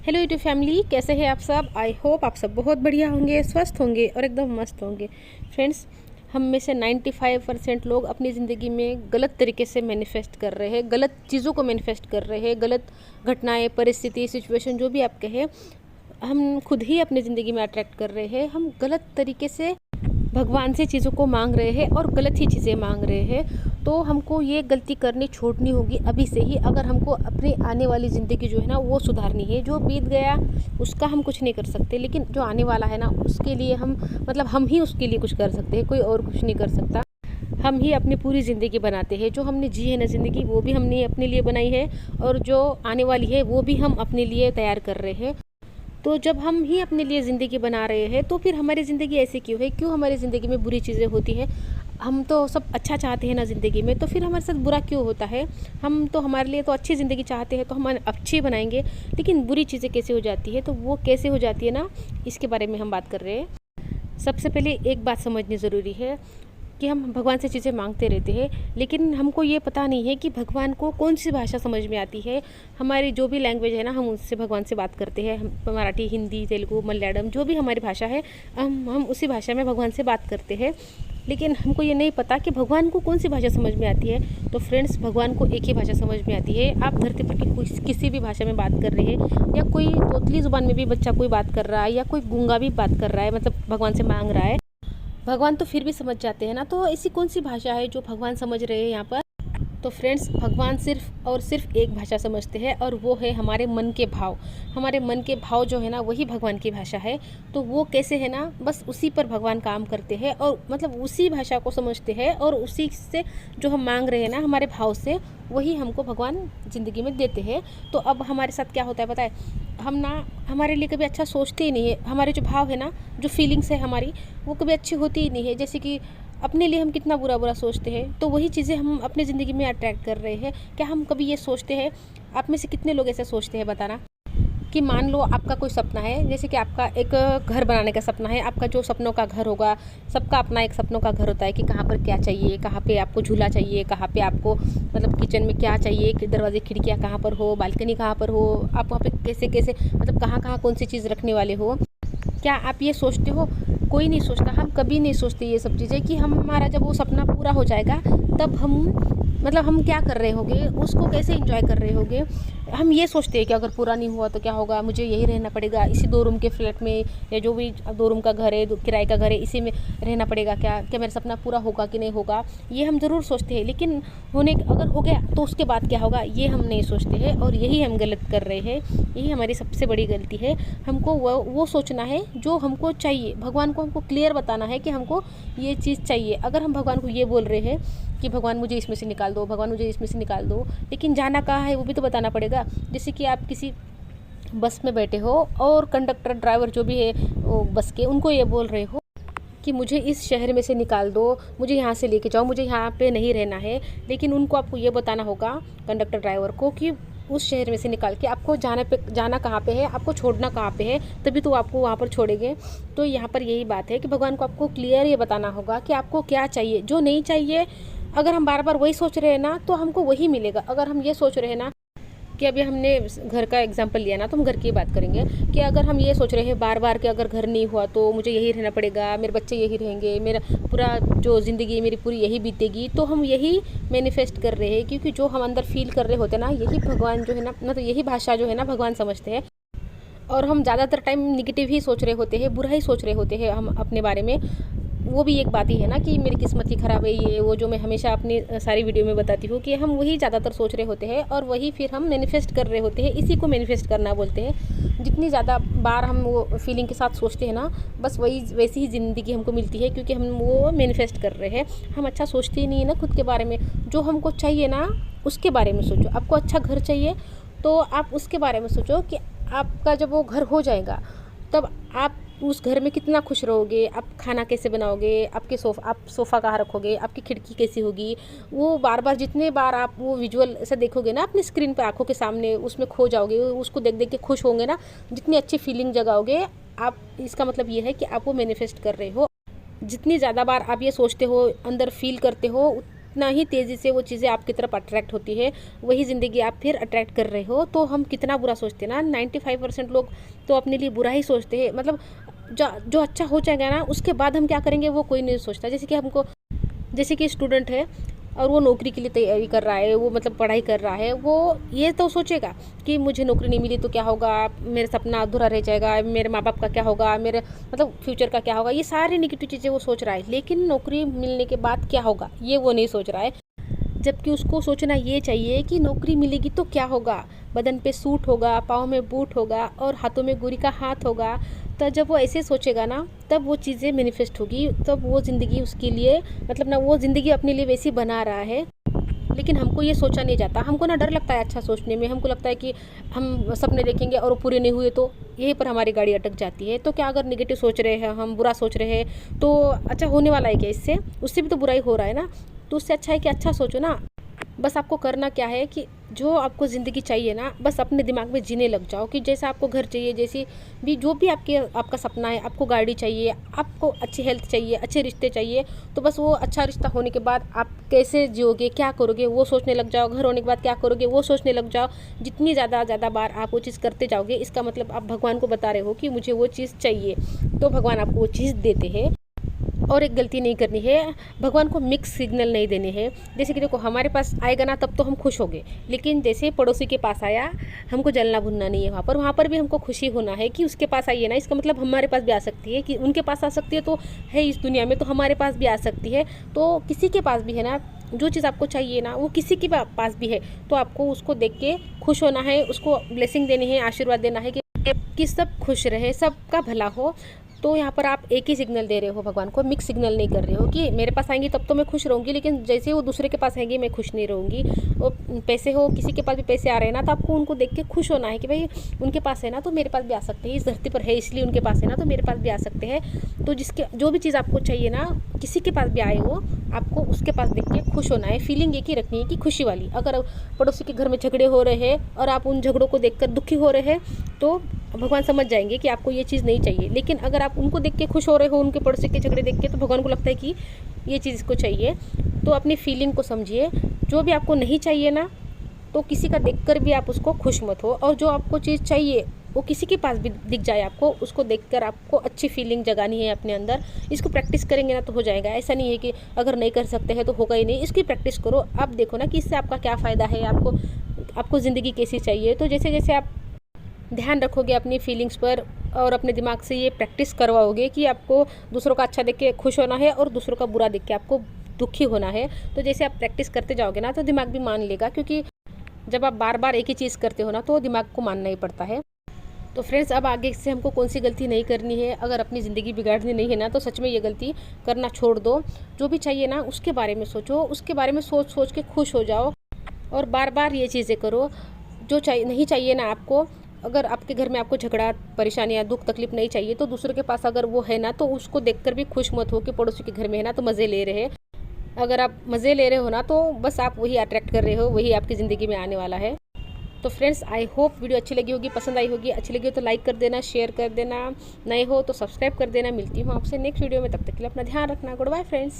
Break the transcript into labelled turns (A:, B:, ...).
A: Hello YouTube family, कैसे हैं आप सब। आई होप आप सब बहुत बढ़िया होंगे, स्वस्थ होंगे और एकदम मस्त होंगे। फ्रेंड्स, हम में से 95% लोग अपनी ज़िंदगी में गलत तरीके से मैनिफेस्ट कर रहे हैं, गलत चीज़ों को मैनिफेस्ट कर रहे हैं, गलत घटनाएं, परिस्थिति, सिचुएशन जो भी आप कहें, हम खुद ही अपनी ज़िंदगी में अट्रैक्ट कर रहे हैं। हम गलत तरीके से भगवान से चीज़ों को मांग रहे हैं और गलत ही चीज़ें मांग रहे हैं। तो हमको ये गलती करनी छोड़नी होगी अभी से ही, अगर हमको अपनी आने वाली ज़िंदगी जो है ना वो सुधारनी है। जो बीत गया उसका हम कुछ नहीं कर सकते, लेकिन जो आने वाला है ना उसके लिए हम ही उसके लिए कुछ कर सकते हैं, कोई और कुछ नहीं कर सकता। हम ही अपनी पूरी ज़िंदगी बनाते हैं। जो हमने जी है ना ज़िंदगी, वो भी हमने अपने लिए बनाई है, और जो आने वाली है वो भी हम अपने लिए तैयार कर रहे हैं। तो जब हम ही अपने लिए ज़िंदगी बना रहे हैं तो फिर हमारी ज़िंदगी ऐसी क्यों है, क्यों हमारी ज़िंदगी में बुरी चीज़ें होती हैं। हम तो सब अच्छा चाहते हैं ना ज़िंदगी में, तो फिर हमारे साथ बुरा क्यों होता है। हम तो हमारे लिए तो अच्छी ज़िंदगी चाहते हैं, तो हम अच्छी बनाएंगे, लेकिन बुरी चीज़ें कैसे हो जाती है, तो वो कैसे हो जाती है ना, इसके बारे में हम बात कर रहे हैं। सबसे पहले एक बात समझनी ज़रूरी है कि हम भगवान से चीज़ें मांगते रहते हैं, लेकिन हमको ये पता नहीं है कि भगवान को कौन सी भाषा समझ में आती है। हमारी जो भी लैंग्वेज है ना, हम उससे भगवान से बात करते हैं। हम मराठी, हिंदी, तेलुगु, मलयालम, जो भी हमारी भाषा है, हम उसी भाषा में भगवान से बात करते हैं। लेकिन हमको ये नहीं पता कि भगवान को कौन सी भाषा समझ में आती है। तो फ्रेंड्स, भगवान को एक ही भाषा समझ में आती है। आप धरती पर की किसी भी भाषा में बात कर रहे हैं, या कोई तोतली ज़ुबान में भी बच्चा कोई बात कर रहा है, या कोई गूंगा भी बात कर रहा है, मतलब भगवान से मांग रहा है, भगवान तो फिर भी समझ जाते हैं ना। तो ऐसी कौन सी भाषा है जो भगवान समझ रहे हैं यहाँ पर। तो फ्रेंड्स, भगवान सिर्फ और सिर्फ एक भाषा समझते हैं, और वो है हमारे मन के भाव। हमारे मन के भाव जो है ना, वही भगवान की भाषा है। तो वो कैसे है ना, बस उसी पर भगवान काम करते हैं, और मतलब उसी भाषा को समझते हैं, और उसी से जो हम मांग रहे हैं ना हमारे भाव से, वही हमको भगवान ज़िंदगी में देते हैं। तो अब हमारे साथ क्या होता है पता है, हम ना हमारे लिए कभी अच्छा सोचते ही नहीं है। हमारे जो भाव है ना, जो फीलिंग्स है हमारी, वो कभी अच्छी होती ही नहीं है। जैसे कि अपने लिए हम कितना बुरा बुरा सोचते हैं, तो वही चीज़ें हम अपनी ज़िंदगी में अट्रैक्ट कर रहे हैं। क्या हम कभी ये सोचते हैं, आप में से कितने लोग ऐसे सोचते हैं बताना, कि मान लो आपका कोई सपना है, जैसे कि आपका एक घर बनाने का सपना है। आपका जो सपनों का घर होगा, सबका अपना एक सपनों का घर होता है कि कहाँ पर क्या चाहिए, कहाँ पे आपको झूला चाहिए, कहाँ पे आपको मतलब किचन में क्या चाहिए, कि दरवाजे खिड़कियाँ कहाँ पर हो, बालकनी कहाँ पर हो, आप वहाँ पे कैसे कैसे मतलब कहाँ कहाँ कौन सी चीज़ रखने वाले हो। क्या आप ये सोचते हो? कोई नहीं सोचता। हम कभी नहीं सोचते ये सब चीज़ें, कि हमारा जब वो सपना पूरा हो जाएगा तब हम क्या कर रहे होंगे, उसको कैसे एंजॉय कर रहे होंगे। हम ये सोचते हैं कि अगर पूरा नहीं हुआ तो क्या होगा, मुझे यही रहना पड़ेगा, इसी 2 रूम के फ्लैट में, या जो भी 2 रूम का घर है, किराए का घर है, इसी में रहना पड़ेगा। क्या क्या मेरा सपना पूरा होगा कि नहीं होगा, ये हम ज़रूर सोचते हैं। लेकिन अगर हो गया तो उसके बाद क्या होगा, ये हम नहीं सोचते हैं, और यही हम गलत कर रहे हैं। यही हमारी सबसे बड़ी गलती है। हमको वो सोचना है जो हमको चाहिए। भगवान को हमको क्लियर बताना है कि हमको ये चीज़ चाहिए। अगर हम भगवान को ये बोल रहे हैं कि भगवान मुझे इसमें से निकाल दो, भगवान मुझे इसमें से निकाल दो, लेकिन जाना कहाँ है वो भी तो बताना पड़ेगा। जैसे कि आप किसी बस में बैठे हो, और कंडक्टर, ड्राइवर जो भी है वो बस के, उनको ये बोल रहे हो कि मुझे इस शहर में से निकाल दो, मुझे यहाँ से लेके जाओ, मुझे यहाँ पे नहीं रहना है। लेकिन उनको आपको ये बताना होगा, कंडक्टर ड्राइवर को, कि उस शहर में से निकाल के आपको जाना कहाँ पे है, आपको छोड़ना कहाँ पे है, तभी तो आपको वहाँ पर छोड़ेंगे। तो यहाँ पर यही बात है कि भगवान को आपको क्लियर ये बताना होगा कि आपको क्या चाहिए, जो नहीं चाहिए। अगर हम बार बार वही सोच रहे हैं ना, तो हमको वही मिलेगा। अगर हम ये सोच रहे हैं ना, कि अभी हमने घर का एग्जांपल लिया ना, तो हम घर की बात करेंगे, कि अगर हम ये सोच रहे हैं बार बार कि अगर घर नहीं हुआ तो मुझे यही रहना पड़ेगा, मेरे बच्चे यही रहेंगे, मेरा पूरा जो ज़िंदगी है मेरी पूरी यही बीतेगी, तो हम यही मैनिफेस्ट कर रहे हैं। क्योंकि जो हम अंदर फील कर रहे होते हैं ना, यही भगवान जो है ना, तो यही भाषा जो है ना भगवान समझते हैं। और हम ज़्यादातर टाइम निगेटिव ही सोच रहे होते हैं, बुरा ही सोच रहे होते हैं हम अपने बारे में। वो भी एक बात ही है ना कि मेरी किस्मत ही ख़राब है, ये वो जो मैं हमेशा अपनी सारी वीडियो में बताती हूँ, कि हम वही ज़्यादातर सोच रहे होते हैं, और वही फिर हम मैनिफेस्ट कर रहे होते हैं। इसी को मैनिफेस्ट करना बोलते हैं। जितनी ज़्यादा बार हम वो फीलिंग के साथ सोचते हैं ना, बस वैसी ही ज़िंदगी हमको मिलती है, क्योंकि हम वो मैनिफेस्ट कर रहे हैं। हम अच्छा सोचते ही नहीं है ना खुद के बारे में। जो हमको चाहिए ना, उसके बारे में सोचो। आपको अच्छा घर चाहिए, तो आप उसके बारे में सोचो कि आपका जब वो घर हो जाएगा, तब आप उस घर में कितना खुश रहोगे। आप खाना कैसे बनाओगे, आप सोफ़ा कहाँ रखोगे, आपकी खिड़की कैसी होगी। वो बार बार जितने बार आप वो विजुअल ऐसा देखोगे ना अपनी स्क्रीन पे, आंखों के सामने, उसमें खो जाओगे, उसको देख देख के खुश होंगे ना, जितनी अच्छी फीलिंग जगाओगे आप, इसका मतलब ये है कि आप वो मैनिफेस्ट कर रहे हो। जितनी ज़्यादा बार आप ये सोचते हो, अंदर फील करते हो, जितना ही तेज़ी से वो चीज़ें आपकी तरफ अट्रैक्ट होती है, वही ज़िंदगी आप फिर अट्रैक्ट कर रहे हो। तो हम कितना बुरा सोचते हैं ना, 95% लोग तो अपने लिए बुरा ही सोचते हैं। मतलब जो अच्छा हो जाएगा ना, उसके बाद हम क्या करेंगे वो कोई नहीं सोचता। जैसे कि स्टूडेंट है और वो नौकरी के लिए तैयारी कर रहा है, वो मतलब पढ़ाई कर रहा है, वो ये तो सोचेगा कि मुझे नौकरी नहीं मिली तो क्या होगा, मेरा सपना अधूरा रह जाएगा, मेरे माँ बाप का क्या होगा, मेरे मतलब फ्यूचर का क्या होगा, ये सारी निगेटिव चीज़ें वो सोच रहा है। लेकिन नौकरी मिलने के बाद क्या होगा ये वो नहीं सोच रहा है। जबकि उसको सोचना ये चाहिए कि नौकरी मिलेगी तो क्या होगा, बदन पे सूट होगा, पाँव में बूट होगा और हाथों में गुरी का हाथ होगा। तो जब वो ऐसे सोचेगा ना, तब वो चीज़ें मैनिफेस्ट होगी, तब वो ज़िंदगी उसके लिए मतलब ना, वो ज़िंदगी अपने लिए वैसी बना रहा है। लेकिन हमको ये सोचा नहीं जाता, हमको ना डर लगता है अच्छा सोचने में। हमको लगता है कि हम सपने देखेंगे और वो पूरे नहीं हुए तो यहीं पर हमारी गाड़ी अटक जाती है। तो क्या अगर नेगेटिव सोच रहे हैं, हम बुरा सोच रहे हैं, तो अच्छा होने वाला है क्या इससे? उससे भी तो बुरा ही हो रहा है ना। तो उससे अच्छा है कि अच्छा सोचो ना। बस आपको करना क्या है कि जो आपको ज़िंदगी चाहिए ना, बस अपने दिमाग में जीने लग जाओ कि जैसा आपको घर चाहिए, जैसी भी जो भी आपका सपना है, आपको गाड़ी चाहिए, आपको अच्छी हेल्थ चाहिए, अच्छे रिश्ते चाहिए, तो बस वो अच्छा रिश्ता होने के बाद आप कैसे जियोगे, क्या करोगे वो सोचने लग जाओ। घर होने के बाद क्या करोगे वो सोचने लग जाओ। जितनी ज़्यादा बार आप वो चीज़ करते जाओगे, इसका मतलब आप भगवान को बता रहे हो कि मुझे वो चीज़ चाहिए, तो भगवान आपको वो चीज़ देते हैं। और एक गलती नहीं करनी है, भगवान को मिक्स सिग्नल नहीं देने हैं। जैसे कि देखो, हमारे पास आएगा ना तब तो हम खुश होंगे, लेकिन जैसे पड़ोसी के पास आया, हमको जलना भुनना नहीं है वहाँ पर भी हमको खुशी होना है कि उसके पास आई है ना, इसका मतलब हमारे पास भी आ सकती है। कि उनके पास आ सकती है तो है इस दुनिया में, तो हमारे पास भी आ सकती है। तो किसी के पास भी है ना, जो चीज़ आपको चाहिए ना वो किसी के पास भी है, तो आपको उसको देख के खुश होना है, उसको ब्लेसिंग देनी है, आशीर्वाद देना है कि सब खुश रहे, सबका भला हो। तो यहाँ पर आप एक ही सिग्नल दे रहे हो भगवान को, मिक्स सिग्नल नहीं कर रहे हो कि मेरे पास आएंगी तब तो मैं खुश रहूँगी, लेकिन जैसे वो दूसरे के पास आएंगी मैं खुश नहीं रहूँगी। वो पैसे हो, किसी के पास भी पैसे आ रहे हैं ना, तो आपको उनको देख के खुश होना है कि भाई उनके पास है ना तो मेरे पास भी आ सकते हैं, इस धरती पर है इसलिए उनके पास है ना तो मेरे पास भी आ सकते हैं। तो जो भी चीज़ आपको चाहिए ना, किसी के पास भी आए हो, आपको उसके पास देख के खुश होना है। फीलिंग एक ही रखनी है कि खुशी वाली। अगर पड़ोसी के घर में झगड़े हो रहे हैं और आप उन झगड़ों को देखकर दुखी हो रहे हैं, तो भगवान समझ जाएंगे कि आपको ये चीज़ नहीं चाहिए। लेकिन अगर आप उनको देख के खुश हो रहे हो, उनके पड़ोसी के झगड़े देख के, तो भगवान को लगता है कि ये चीज़ इसको चाहिए। तो अपनी फीलिंग को समझिए। जो भी आपको नहीं चाहिए ना, तो किसी का देखकर भी आप उसको खुश मत हो। और जो आपको चीज़ चाहिए वो किसी के पास भी दिख जाए आपको, उसको देखकर आपको अच्छी फीलिंग जगानी है अपने अंदर। इसको प्रैक्टिस करेंगे ना तो हो जाएगा। ऐसा नहीं है कि अगर नहीं कर सकते हैं तो होगा ही नहीं, इसकी प्रैक्टिस करो। आप देखो ना कि इससे आपका क्या फ़ायदा है, आपको ज़िंदगी कैसी चाहिए। तो जैसे जैसे आप ध्यान रखोगे अपनी फीलिंग्स पर और अपने दिमाग से ये प्रैक्टिस करवाओगे कि आपको दूसरों का अच्छा देख के खुश होना है और दूसरों का बुरा देख के आपको दुखी होना है। तो जैसे आप प्रैक्टिस करते जाओगे ना, तो दिमाग भी मान लेगा, क्योंकि जब आप बार बार एक ही चीज़ करते हो ना, तो दिमाग को मानना ही पड़ता है। तो फ्रेंड्स, अब आगे से हमको कौन सी गलती नहीं करनी है। अगर अपनी ज़िंदगी बिगाड़नी नहीं है ना, तो सच में ये गलती करना छोड़ दो। जो भी चाहिए ना उसके बारे में सोचो, उसके बारे में सोच सोच के खुश हो जाओ और बार बार ये चीज़ें करो। जो चाहिए नहीं चाहिए ना आपको, अगर आपके घर में आपको झगड़ा, परेशानी या दुख तकलीफ नहीं चाहिए, तो दूसरे के पास अगर वो है ना, तो उसको देखकर भी खुश मत हो कि पड़ोसी के घर में है ना तो मज़े ले रहे हैं। अगर आप मज़े ले रहे हो ना, तो बस आप वही अट्रैक्ट कर रहे हो, वही आपकी ज़िंदगी में आने वाला है। तो फ्रेंड्स, आई होप वीडियो अच्छी लगी होगी, पसंद आई होगी। अच्छी लगी हो तो लाइक कर देना, शेयर कर देना, नए हो तो सब्सक्राइब कर देना। मिलती हूँ आपसे नेक्स्ट वीडियो में, तब तक के लिए अपना ध्यान रखना। Goodbye friends.